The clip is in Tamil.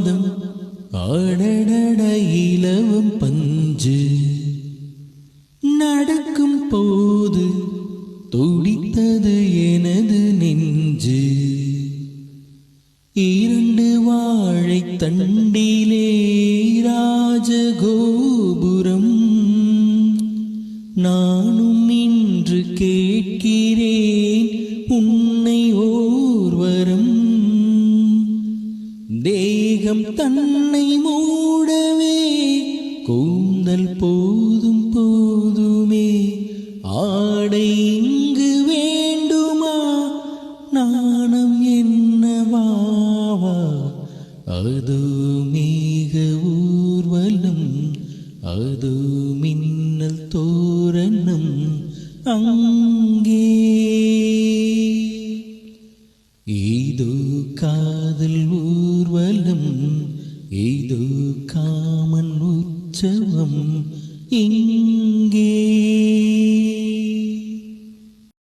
மாதம் ஆடடட இலவம் பஞ்சு நடக்கும் போது துடித்தது எனது நெஞ்சு. இரண்டு வாழை தண்டிலே ராஜகோபுரம் நானும் இன்று கேட்கிறேன் உன்னை ஓர்வரம். தேகம் தன்னை மூடவே கூந்தல் போதும் போதுமே ஆடை இங்கு வேண்டுமா நாணம் என்னவாவா. அது மேக ஊர்வலம் அது மின்னல் தோரணம் அங்கே. ஏதோ காதல் ஊர்வலம் ஏதோ காமன் உற்சவம் இங்கே.